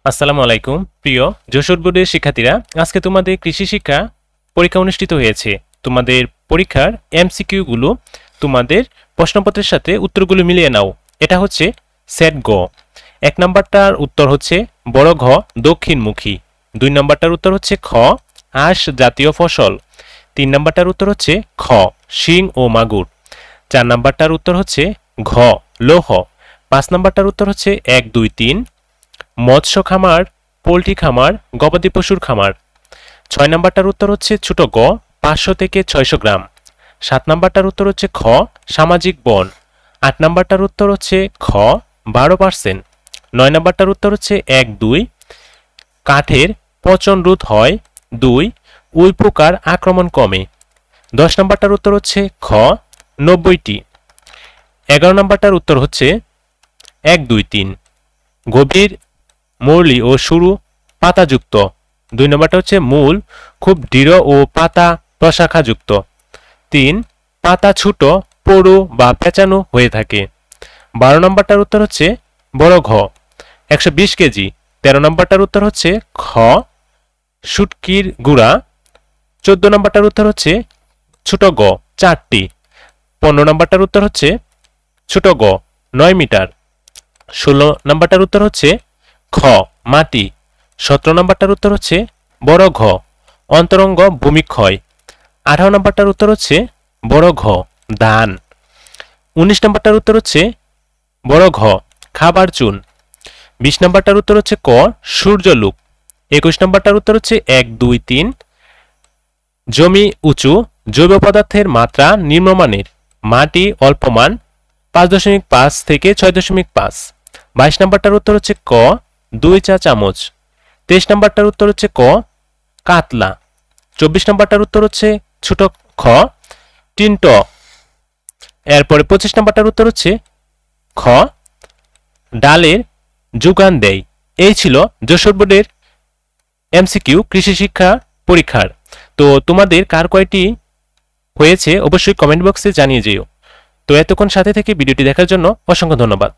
আসসালামু আলাইকুম প্রিয় যশোর বোর্ডের শিক্ষার্থীরা, আজকে তোমাদের কৃষি শিক্ষা পরীক্ষা অনুষ্ঠিত হয়েছে। তোমাদের পরীক্ষার এমসিকিউ গুলো তোমাদের প্রশ্নপত্রের সাথে উত্তরগুলো মিলিয়ে নাও। এটা হচ্ছে সেট গ। 1 নম্বরটার উত্তর হচ্ছে বড় ঘ দক্ষিণমুখী। 2 নম্বরটার উত্তর হচ্ছে খ আঁশ জাতীয় ফসল। 3 নম্বরটার উত্তর হচ্ছে খ শিং ও মাগুর। 4 নম্বরটার উত্তর হচ্ছে ঘ লৌহ। 5 নম্বরটার উত্তর হচ্ছে 1 2 3 মৎস্য খামার, পোল্ট্রি খামার, গবাদি পশুর খামার। 6 নম্বরটার উত্তর হচ্ছে ছোট গ 500 থেকে 600 গ্রাম। 7 নম্বরটার উত্তর হচ্ছে খ সামাজিক বন। 8 নম্বরটার উত্তর হচ্ছে খ 12%। 9 নম্বরটার উত্তর হচ্ছে 1 2 কাঠের পচন রোধ হয়। 2 উই পোকার আক্রমণ কমে। 10 নম্বরটার উত্তর হচ্ছে খ 90টি। 11 নম্বরটার উত্তর হচ্ছে 1 2 3 গভীর মৌলি ও সরু পাতাযুক্ত। 2 নম্বরটা হচ্ছে মূল খুব দৃঢ় ও পাতা প্রশাখাযুক্ত। 3 পাতা ছোট পড়ু বা পেঁচানো হয়ে থাকে। 12 নম্বরটার উত্তর হচ্ছে বড় ঘ 120 কেজি। 13 নম্বরটার উত্তর হচ্ছে খ শুটকির গুঁড়া। 14 নম্বরটার উত্তর হচ্ছে ছোট গ 4টি। 15 নম্বরটার উত্তর হচ্ছে ছোট গ 9 মিটার। 16 নম্বরটার উত্তর হচ্ছে খ মাটি। 17 নম্বরটার উত্তর হচ্ছে বড় ঘ অন্তরঙ্গ ভূমিক্ষয়। 18 নম্বরটার উত্তর হচ্ছে বড় ঘ ধান। 19 নম্বরটার উত্তর হচ্ছে বড় ঘ খাবার চুন। 20 নম্বরটার উত্তর হচ্ছে ক সূর্যলোক। 21 নম্বরটার উত্তর হচ্ছে 1 2 3 জমি উঁচু, জৈব পদার্থের মাত্রা নিম্নমানের, মাটি অল্পমান 5.5 থেকে 6.5। 22 নম্বরটার উত্তর হচ্ছে ক 2 চা চামচ। 23 নম্বরটার উত্তর হচ্ছে ক কাতলা। 24 নম্বরটার উত্তর হচ্ছে ছোট খ টিন্ট। এরপরে 25 নম্বরটার উত্তর হচ্ছে খ ডালের যোগান দেয়। এই ছিল যশোর বোর্ডের এমসিকিউ কৃষি শিক্ষা পরীক্ষার। তো তোমাদের কার কয়টি হয়েছে অবশ্যই কমেন্ট বক্সে জানিয়ে যেও। তো এতক্ষণ সাথে থেকে ভিডিওটি দেখার জন্য অসংখ্য ধন্যবাদ।